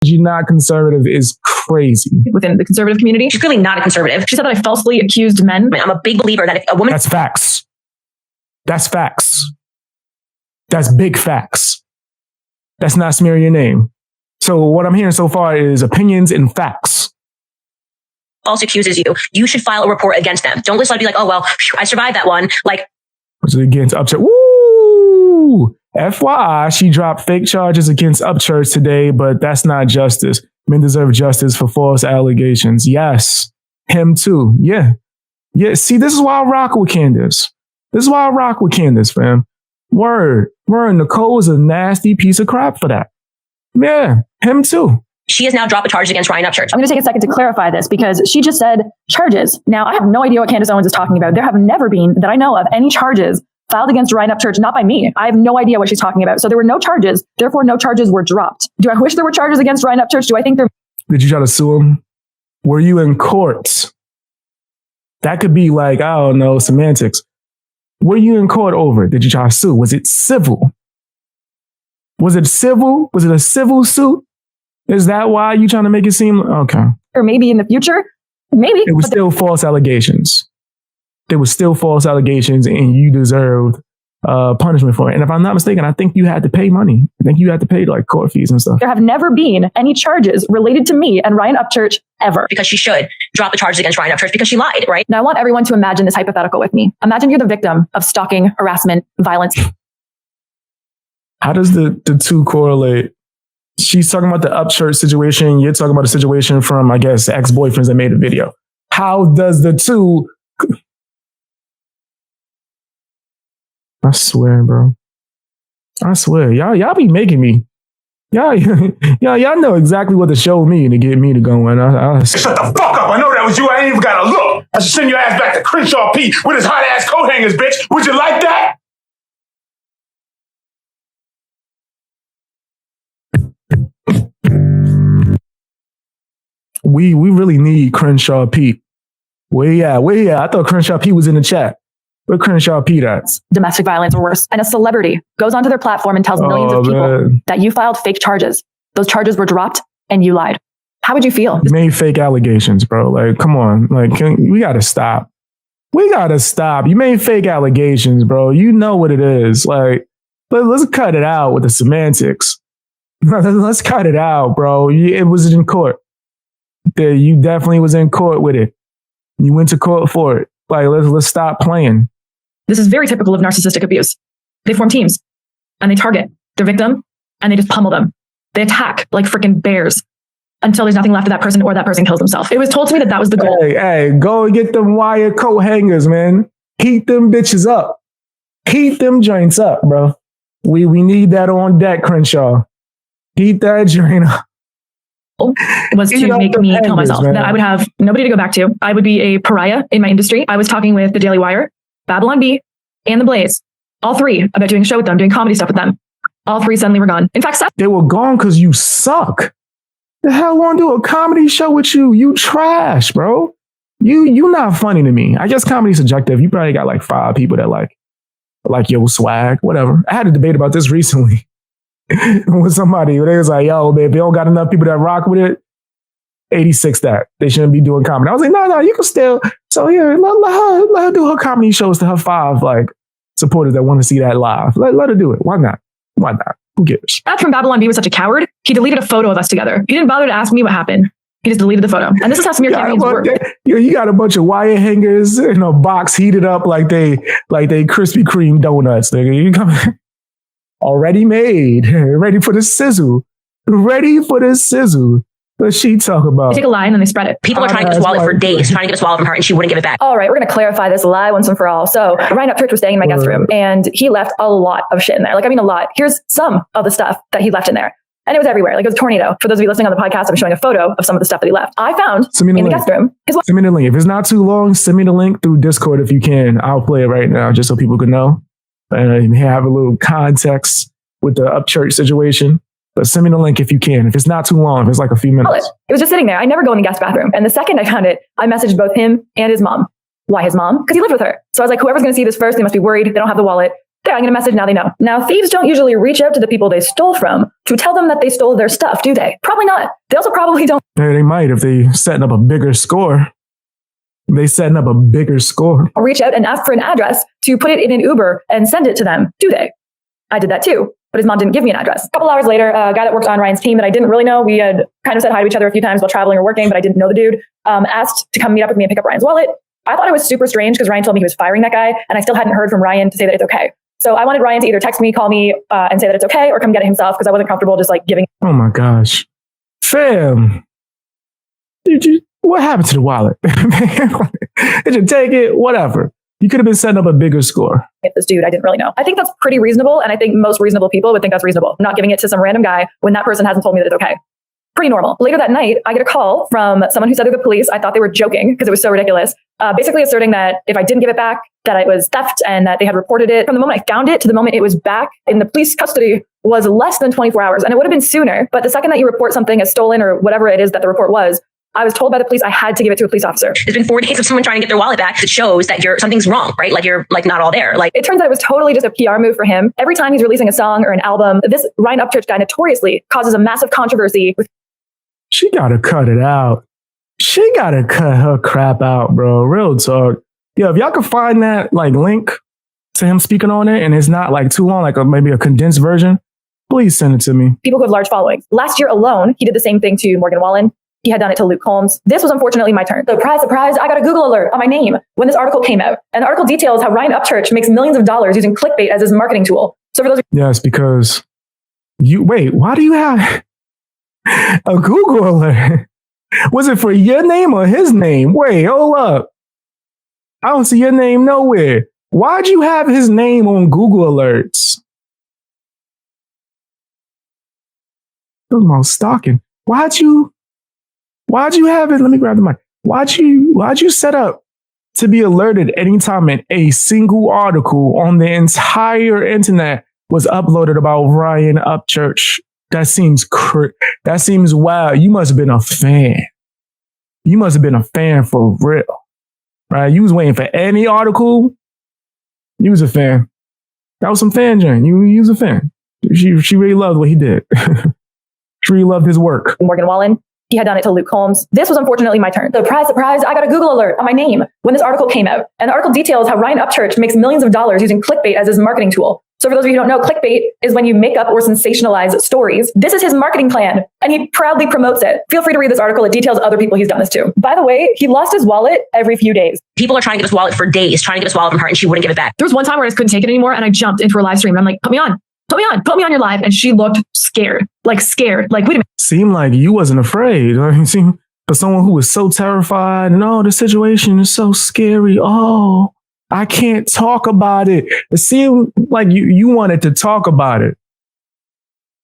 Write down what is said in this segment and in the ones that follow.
You're not conservative is crazy. Within the conservative community, she's clearly not a conservative. She said that I falsely accused men. I'm a big believer that if a woman... That's facts. That's facts. That's big facts. That's not smearing your name. So what I'm hearing so far is opinions and facts. False accuses you, you should file a report against them. Don't listen to be like, oh, well, I survived that one. Like, was it against Upchurch? Woo! FYI, she dropped fake charges against Upchurch today, but that's not justice. Men deserve justice for false allegations. Yes. Him too. Yeah. Yeah. See, this is why I rock with Candace. This is why I rock with Candace, fam. Word. Nicole is a nasty piece of crap for that. Yeah. Him too. She has now dropped a charge against Ryan Upchurch. I'm going to take a second to clarify this because she just said charges. Now, I have no idea what Candace Owens is talking about. There have never been, that I know of, any charges filed against Ryan Upchurch, not by me. I have no idea what she's talking about. So there were no charges. Therefore, no charges were dropped. Do I wish there were charges against Ryan Upchurch? Do I think there... Did you try to sue him? Were you in court? That could be like, I don't know, semantics. Were you in court over it? Did you try to sue? Was it civil? Was it civil? Was it a civil suit? Is that why you trying to make it seem... Okay. Or maybe in the future? Maybe. It was still false allegations. There were still false allegations and you deserved punishment for it. And if I'm not mistaken, I think you had to pay money. I think you had to pay like court fees and stuff. There have never been any charges related to me and Ryan Upchurch ever. Because she should drop the charges against Ryan Upchurch because she lied, right? Now I want everyone to imagine this hypothetical with me. Imagine you're the victim of stalking, harassment, violence. How does the two correlate? She's talking about the Upchurch situation. You're talking about a situation from, I guess, ex-boyfriends that made a video. How does the two... I swear, bro. I swear. Y'all be making me. Y'all know exactly what to show me to get me to go in. Shut the fuck up. I know that was you. I ain't even got to look. I should send your ass back to Crenshaw P with his hot ass coat hangers, bitch. Would you like that? We really need Crenshaw P. Where he at? I thought Crenshaw P was in the chat. Where Crenshaw P at? Domestic violence or worse. And a celebrity goes onto their platform and tells millions of people that you filed fake charges. Those charges were dropped and you lied. How would you feel? You made fake allegations, bro. Like, come on. Like, we got to stop. We got to stop. You made fake allegations, bro. You know what it is. Like, let's cut it out with the semantics. Let's cut it out, bro. It was in court. You definitely was in court with it. You went to court for it. Like, let's stop playing. This is very typical of narcissistic abuse. They form teams and they target their victim and they just pummel them. They attack like freaking bears until there's nothing left of that person or that person kills themselves. It was told to me that was the goal. Hey, go and get them wire coat hangers, man. Heat them bitches up. Heat them joints up, bro. We need that on deck, Crenshaw. Heat that joint up. Was to make me kill myself. Man. That I would have nobody to go back to. I would be a pariah in my industry. I was talking with the Daily Wire, Babylon Bee, and The Blaze. All three about doing a show with them, doing comedy stuff with them. All three suddenly were gone. In fact, they were gone because you suck. The hell want to do a comedy show with you? You trash, bro. You not funny to me. I guess comedy's subjective. You probably got like 5 people that like your swag, whatever. I had a debate about this recently. With somebody, they was like, yo, man, if they don't got enough people that rock with it, 86 that. They shouldn't be doing comedy. I was like, no, you can still. So yeah, let her do her comedy shows to her 5 like supporters that want to see that live. Let her do it. Why not? Who cares? Matt from Babylon B was such a coward. He deleted a photo of us together. He didn't bother to ask me what happened. He just deleted the photo. And this is how smear campaigns work. You got a bunch of wire hangers in a box heated up like they Krispy Kreme donuts. Nigga. You come already made, ready for the sizzle. What's she talk about? They take a lie and then they spread it. People are trying to get this wallet for days, trying to get this wallet from her, and she wouldn't give it back. All right, we're going to clarify this lie once and for all. So Ryan Upchurch was staying in my guest room, and he left a lot of shit in there. A lot. Here's some of the stuff that he left in there. And it was everywhere. It was a tornado. For those of you listening on the podcast, I'm showing a photo of some of the stuff that he left. I found in the guest room. Send me the link. If it's not too long, send me the link through Discord if you can. I'll play it right now just so people can know and have a little context with the Upchurch situation. But send me the link if you can. If it's not too long, if it's like a few minutes. It was just sitting there. I never go in the guest bathroom. And the second I found it, I messaged both him and his mom. Why his mom? Because he lived with her. So I was like, whoever's going to see this first, they must be worried. They don't have the wallet. There, I'm going to message, now they know. Now, thieves don't usually reach out to the people they stole from to tell them that they stole their stuff, do they? Probably not. They also probably don't. Yeah, they might if they setting up a bigger score. They setting up a bigger score. Reach out and ask for an address to put it in an Uber and send it to them, do they? I did that too, but his mom didn't give me an address. A couple hours later, a guy that worked on Ryan's team that I didn't really know, we had kind of said hi to each other a few times while traveling or working, but I didn't know the dude, asked to come meet up with me and pick up Ryan's wallet. I thought it was super strange because Ryan told me he was firing that guy, and I still hadn't heard from Ryan to say that it's okay. So I wanted Ryan to either text me, call me, and say that it's okay, or come get it himself because I wasn't comfortable just like giving. Oh my gosh. Fam. What happened to the wallet? Did you take it? Whatever. You could have been setting up a bigger score. This dude, I didn't really know. I think that's pretty reasonable. And I think most reasonable people would think that's reasonable. Not giving it to some random guy when that person hasn't told me that it's okay. Pretty normal. Later that night, I get a call from someone who said they're the police. I thought they were joking because it was so ridiculous. Basically asserting that if I didn't give it back, that it was theft and that they had reported it. From the moment I found it to the moment it was back in the police custody was less than 24 hours. And it would have been sooner. But the second that you report something as stolen or whatever it is that the report was, I was told by the police I had to give it to a police officer. There's been 4 days of someone trying to get their wallet back. It shows that something's wrong, right? Like you're like not all there. Like it turns out it was totally just a PR move for him. Every time he's releasing a song or an album, this Ryan Upchurch guy notoriously causes a massive controversy. She gotta cut it out. She gotta cut her crap out, bro. Real talk. Yeah, if y'all can find that like link to him speaking on it and it's not like too long, like maybe a condensed version, please send it to me. People who have large followings. Last year alone, he did the same thing to Morgan Wallen. He had done it to Luke Combs. This was unfortunately my turn. Surprise, surprise, I got a Google alert on my name when this article came out. And the article details how Ryan Upchurch makes millions of dollars using Clickbait as his marketing tool. So for those... Yes, because why do you have a Google alert? Was it for your name or his name? Wait, hold up. I don't see your name nowhere. Why'd you have his name on Google alerts? Talking about stalking. Why'd you have it? Let me grab the mic. Why'd you set up to be alerted anytime a single article on the entire internet was uploaded about Ryan Upchurch? That seems wild. You must have been a fan. You must have been a fan for real, right? You was waiting for any article. You was a fan. That was some fan joint. You was a fan. She really loved what he did. She really loved his work. Morgan Wallen. He had done it to Luke Combs. This was unfortunately my turn. Surprise, surprise, I got a Google alert on my name when this article came out. And the article details how Ryan Upchurch makes millions of dollars using Clickbait as his marketing tool. So for those of you who don't know, Clickbait is when you make up or sensationalize stories. This is his marketing plan, and he proudly promotes it. Feel free to read this article. It details other people he's done this to. By the way, he lost his wallet every few days. People are trying to get his wallet for days, trying to get his wallet from her, and she wouldn't give it back. There was one time where I just couldn't take it anymore, and I jumped into her live stream. And I'm like, put me on your live. And she looked scared. Like, wait a minute. Seemed like you wasn't afraid. Seemed for someone who was so terrified and the situation is so scary. Oh, I can't talk about it. It seemed like you wanted to talk about it.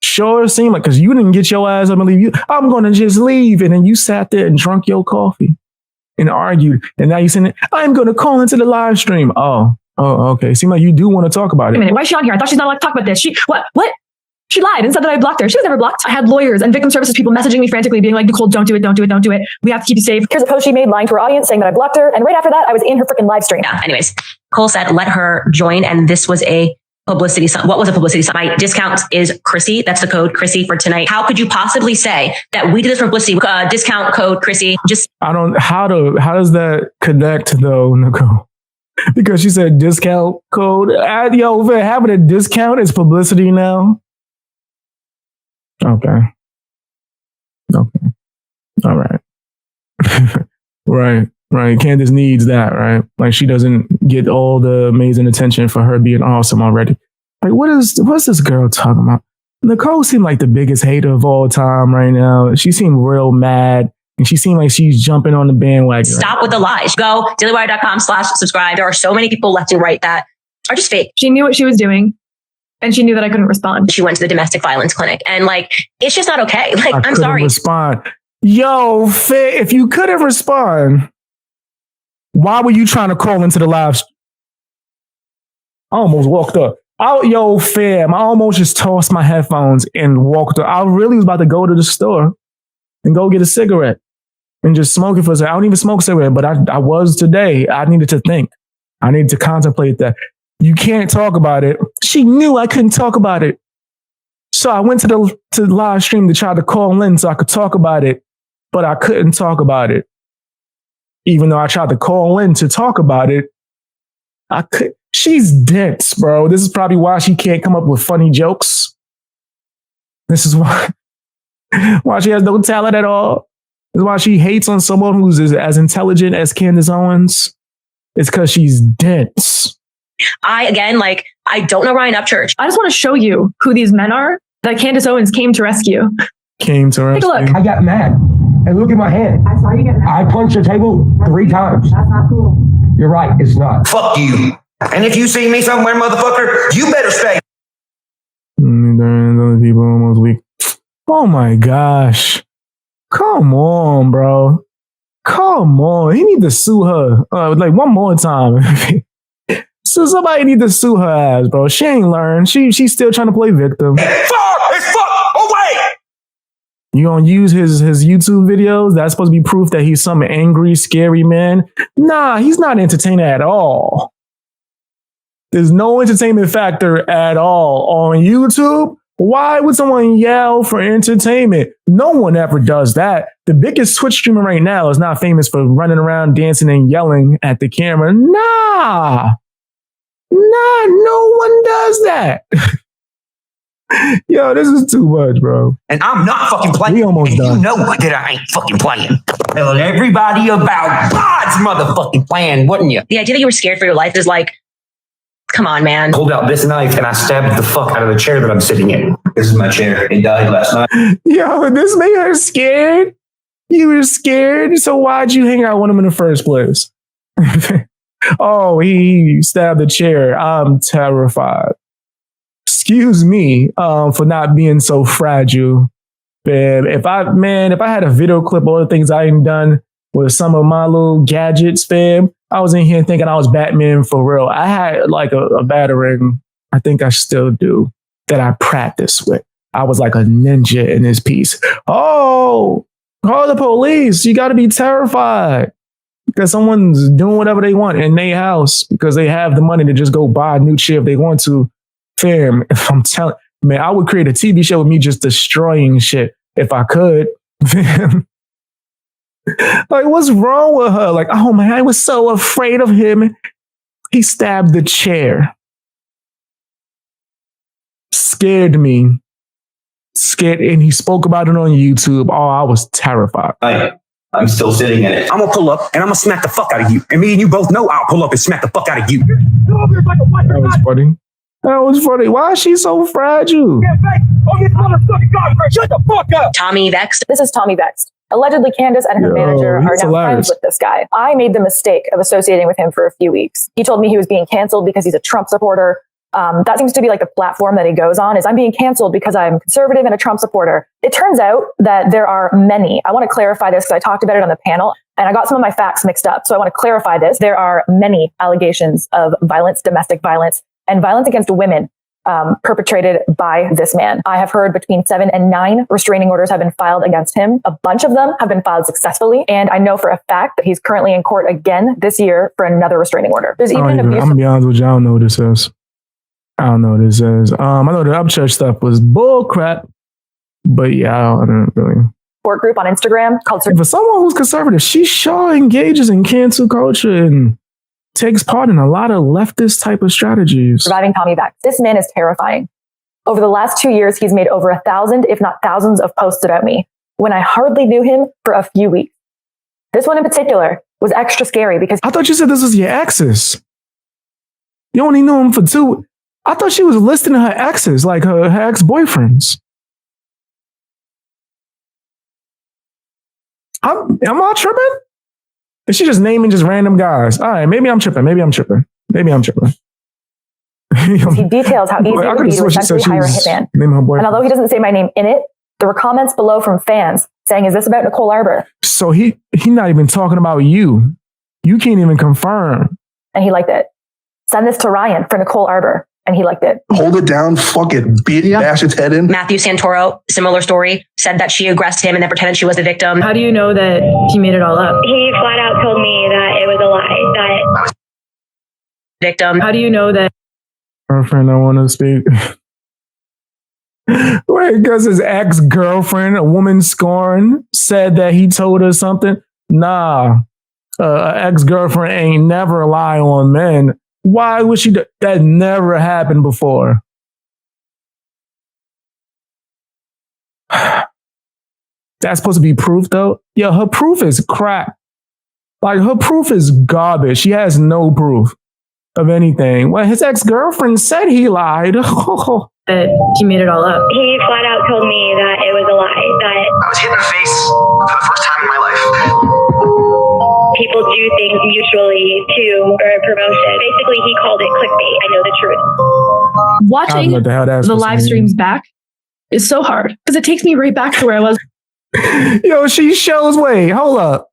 Sure seemed like, because you didn't get your ass up and leave. I'm going to just leave. And then you sat there and drunk your coffee and argued. And now you're saying, I'm going to call into the live stream. Oh, okay. Seemed like you do want to talk about it. Wait a minute. Why is she on here? I thought she's not allowed to talk about this. What? She lied and said that I blocked her. She was never blocked. I had lawyers and victim services people messaging me frantically being like, Nicole, don't do it. We have to keep you safe. Here's a post she made lying to her audience saying that I blocked her. And right after that, I was in her freaking live stream. Yeah. Anyways, Cole said, let her join. And this was a publicity. What was a publicity? My discount is Chrissy. That's the code Chrissy for tonight. How could you possibly say that we did this for publicity? Discount code Chrissy. How does that connect though, Nicole? Because she said discount code. Having a discount is publicity now. Okay. All right. Right. Candace needs that, right? Like she doesn't get all the amazing attention for her being awesome already. Like what's this girl talking about? Nicole seemed like the biggest hater of all time right now. She seemed real mad. And she seemed like she's jumping on the bandwagon. Stop with the lies. Go dailywire.com/subscribe. There are so many people left and right that are just fake. She knew what she was doing. And she knew that I couldn't respond. She went to the domestic violence clinic. And it's just not okay. I'm sorry. Respond. Yo, if you couldn't respond, why were you trying to call into the live? I almost walked up. Yo, fam, I almost just tossed my headphones and walked up. I really was about to go to the store and go get a cigarette and just smoke it for a second. I don't even smoke cigarette, but I was today. I needed to think. I needed to contemplate that. You can't talk about it. She knew I couldn't talk about it. So I went to the live stream to try to call in so I could talk about it, but I couldn't talk about it. Even though I tried to call in to talk about it, I could. She's dense, bro. This is probably why she can't come up with funny jokes. This is why she has no talent at all. This is why she hates on someone who's as intelligent as Candace Owens. It's because she's dense. I don't know Ryan Upchurch. I just want to show you who these men are that Candace Owens came to rescue. Take a look. I got mad. And look at my hand. I saw you get mad. I punched the table 3 times. That's not cool. You're right. It's not. Fuck you. And if you see me somewhere, motherfucker, you better stay. Other people almost weak. Oh my gosh. Come on, bro. Come on. He need to sue her. Like one more time. So somebody need to sue her ass, bro. She ain't learned. She's still trying to play victim. Fuck! It's fuck! Oh, wait! You gonna use his YouTube videos? That's supposed to be proof that he's some angry, scary man. Nah, he's not entertaining at all. There's no entertainment factor at all on YouTube. Why would someone yell for entertainment? No one ever does that. The biggest Twitch streamer right now is not famous for running around dancing and yelling at the camera. Nah, no one does that. Yo, this is too much, bro. And I'm not fucking playing. We almost done. You know that I ain't fucking playing. Telling everybody about God's motherfucking plan, wouldn't you? The idea that you were scared for your life is like, come on, man. Pulled out this knife and I stabbed the fuck out of the chair that I'm sitting in. This is my chair. It died last night. Yo, this made her scared. You were scared, so why'd you hang out with him in the first place? Oh, he stabbed the chair. I'm terrified. Excuse me for not being so fragile. Fam. If I had a video clip of all the things I ain't done with some of my little gadgets, fam, I was in here thinking I was Batman for real. I had like a batarang, I think I still do, that I practice with. I was like a ninja in this piece. Oh, call the police. You got to be terrified because someone's doing whatever they want in their house because they have the money to just go buy a new chair if they want to. Fam, if I'm telling, man, I would create a TV show with me just destroying shit if I could. Fam. Like, what's wrong with her? Like, oh man, I was so afraid of him. He stabbed the chair. Scared me. Scared, and he spoke about it on YouTube. Oh, I was terrified. I'm still sitting in it. I'm gonna pull up and I'm gonna smack the fuck out of you. And me and you both know I'll pull up and smack the fuck out of you. That was funny. That was funny. Why is she so fragile? Shut the fuck up. Tommy Vext. This is Tommy Vext. Allegedly, Candace and her manager are now friends with this guy. I made the mistake of associating with him for a few weeks. He told me he was being canceled because he's a Trump supporter. That seems to be like the platform that he goes on, is I'm being canceled because I'm conservative and a Trump supporter. It turns out that there are many. I want to clarify this because I talked about it on the panel and I got some of my facts mixed up. So I want to clarify this. There are many allegations of violence, domestic violence, and violence against women perpetrated by this man. I have heard between 7 and 9 restraining orders have been filed against him. A bunch of them have been filed successfully. And I know for a fact that he's currently in court again this year for another restraining order. There's even an abuse. I'm gonna be honest with you. I don't know what this is. I don't know what this is. I know the Upchurch stuff was bull crap, but yeah, I don't really. Support group on Instagram called. For someone who's conservative, she sure engages in cancel culture and takes part in a lot of leftist type of strategies. Surviving Tommy Vext. This man is terrifying. Over the last 2 years, he's made over 1,000, if not thousands, of posts about me when I hardly knew him for a few weeks. This one in particular was extra scary because I thought you said this was your exes. You only knew him for 2. I thought she was listing her exes, like her ex-boyfriends. Am I tripping? Is she just naming just random guys? All right, maybe I'm tripping. He details how easy it would be to essentially hire a hitman. And although he doesn't say my name in it, there were comments below from fans saying, is this about Nicole Arbour? So he not even talking about you. You can't even confirm. And he liked it. Send this to Ryan for Nicole Arbour. And he liked it. Hold it down, fuck it, beat it, bash its head in. Matthew Santoro, similar story, said that she aggressed him and then pretended she was the victim. How do you know that he made it all up? He flat out told me that it was a lie. Victim. How do you know that Girlfriend, I want to speak. Wait, because his ex-girlfriend, a woman scorned, said that he told her something. Nah, ex-girlfriend ain't never lie on men. Why would she? That never happened before. That's supposed to be proof, though. Yo, her proof is crap. Like, her proof is garbage. She has no proof of anything. Well, his ex-girlfriend said he lied. That he made it all up. He flat out told me that it was a lie, that I was hit in the face for the first time in my life. people do things mutually to earn promotion. Basically, he called it clickbait. I know the truth. Watching the live streams back is so hard because it takes me right back to where I was. Yo, she shows, wait, hold up.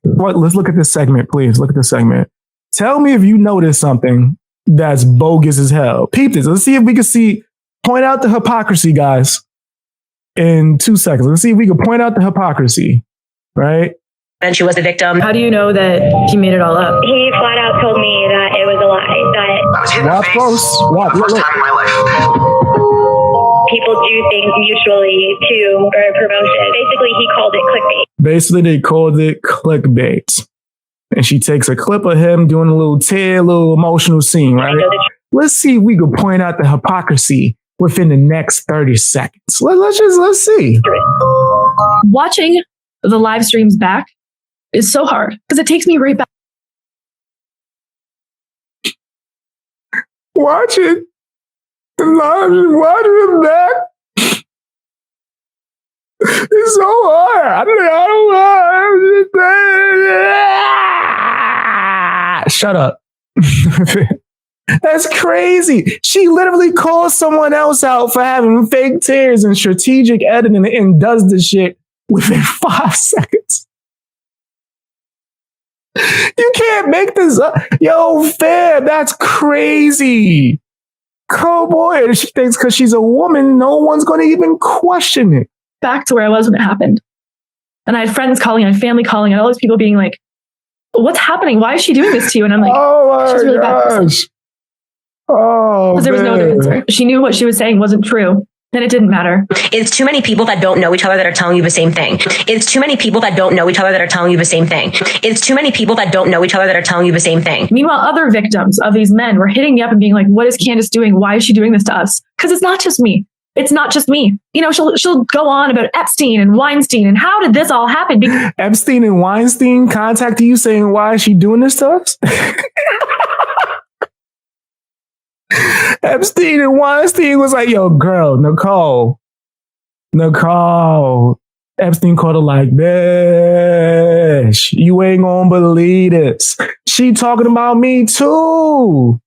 What? Let's look at this segment, please. Look at this segment. Tell me if you notice something that's bogus as hell. Peep this. Let's see if we can point out the hypocrisy, guys, in 2 seconds. Let's see if we can point out the hypocrisy, right? And she was the victim. How do you know that he made it all up? He flat out told me that it was a lie, that I was hit in the face for the first time in my life. people do things mutually to earn promotion. Basically, he called it clickbait. Basically, they called it clickbait. And she takes a clip of him doing a little emotional scene, right? Let's see if we can point out the hypocrisy within the next 30 seconds. Let's see. Watching the live streams back is so hard because it takes me right back. Watch it back. It's so hard. I don't know. Shut up. That's crazy. She literally calls someone else out for having fake tears and strategic editing and does the shit within 5 seconds. You can't make this up. Yo, fam, that's crazy. Cowboy, she thinks because she's a woman, no one's going to even question it. Back to where I was when it happened. And I had friends calling, I had family calling, and all those people being like, what's happening? Why is she doing this to you? And I'm like, she's a really bad person. Oh, because there was no other answer. She knew what she was saying wasn't true. Then it didn't matter. It's too many people that don't know each other that are telling you the same thing. It's too many people that don't know each other that are telling you the same thing. It's too many people that don't know each other that are telling you the same thing. Meanwhile, other victims of these men were hitting me up and being like, what is Candace doing? Why is she doing this to us? Because it's not just me. It's not just me. You know, she'll go on about Epstein and Weinstein and how did this all happen? Epstein and Weinstein contacted you saying, why is she doing this to us? Epstein and Weinstein was like, yo, girl, Nicole. Epstein called her like, bitch, you ain't gonna believe this. She talking about me too.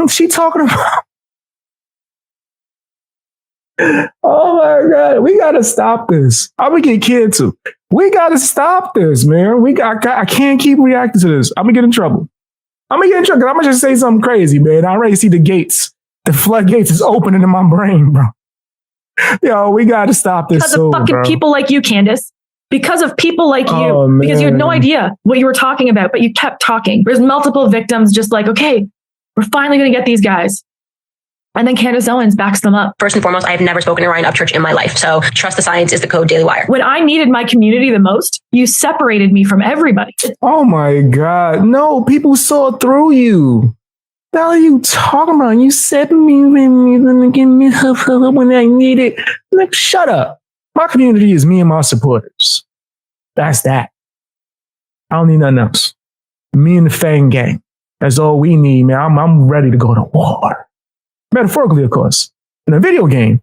She talking about. Oh my God, we gotta stop this. I'm gonna get canceled. We gotta stop this, man. I can't keep reacting to this. I'm gonna get in trouble. I'm gonna just say something crazy, man. I already see the gates. The floodgates is opening in my brain, bro. Yo, we gotta stop this. Because of fucking people like you, Candace. Because of people like you. Because you had no idea what you were talking about, but you kept talking. There's multiple victims just like, okay, we're finally gonna get these guys. And then Candace Owens backs them up. First and foremost, I have never spoken to Ryan Upchurch in my life. So trust the science is the code, Daily Wire. When I needed my community the most, you separated me from everybody. Oh my God. No, people saw through you. The hell are you talking about? You said me when give me when I need it. Like, shut up. My community is me and my supporters. That's that. I don't need nothing else. Me and the Fang Gang. That's all we need, man. I'm ready to go to war. Metaphorically, of course, in a video game,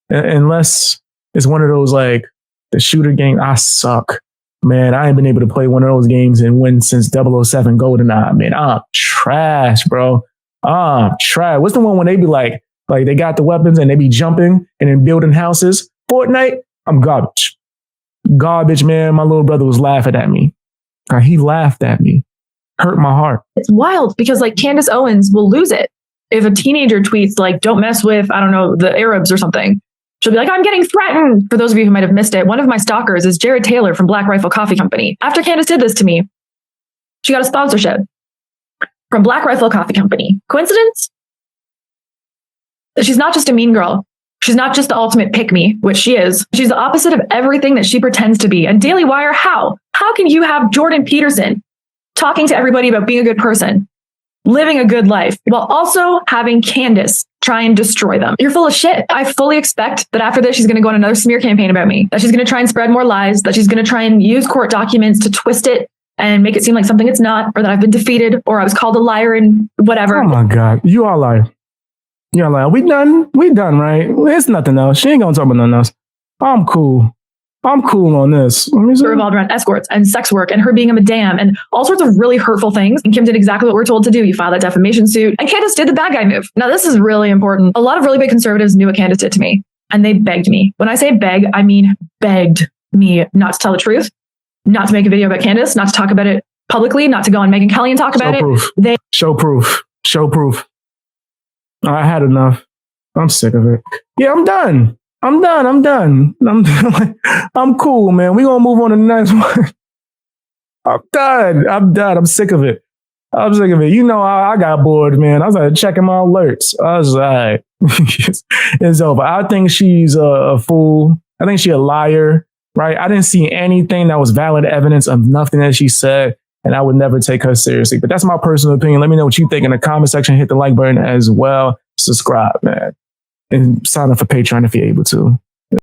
unless it's one of those like the shooter game. I suck, man. I ain't been able to play one of those games and win since 007 GoldenEye, man. I'm trash, bro. I'm trash. What's the one when they be like they got the weapons and they be jumping and then building houses? Fortnite, I'm garbage. Garbage, man. My little brother was laughing at me. He laughed at me. Hurt my heart. It's wild because like Candace Owens will lose it. If a teenager tweets like, don't mess with, I don't know, the Arabs or something, she'll be like, I'm getting threatened. For those of you who might have missed it, one of my stalkers is Jared Taylor from Black Rifle Coffee Company. After Candace did this to me, she got a sponsorship from Black Rifle Coffee Company. Coincidence? that she's not just a mean girl. She's not just the ultimate pick-me, which she is. She's the opposite of everything that she pretends to be. And Daily Wire, how? How can you have Jordan Peterson talking to everybody about being a good person, living a good life, while also having Candace try and destroy them? You're full of shit. I fully expect that after this, she's going to go on another smear campaign about me, that she's going to try and spread more lies, that she's going to try and use court documents to twist it and make it seem like something it's not, or that I've been defeated, or I was called a liar and whatever. Oh my God. You all lie. You're like, we done, right? It's nothing else. She ain't gonna talk about nothing else. I'm cool on this. It revolved around escorts and sex work and her being a madame and all sorts of really hurtful things. And Kim did exactly what we're told to do. You file that defamation suit. And Candace did the bad guy move. Now, this is really important. A lot of really big conservatives knew what Candace did to me. And they begged me. When I say beg, I mean begged me not to tell the truth, not to make a video about Candace, not to talk about it publicly, not to go on Megyn Kelly and talk about it. Show proof. I had enough. I'm sick of it. Yeah, I'm done. I'm cool, man. We're going to move on to the next one. I'm done. I'm sick of it. You know, I got bored, man. I was like checking my alerts. I was like, it's over. I think she's a fool. I think she's a liar, right? I didn't see anything that was valid evidence of nothing that she said. And I would never take her seriously. But that's my personal opinion. Let me know what you think in the comment section. Hit the like button as well. Subscribe, man. And sign up for Patreon if you're able to.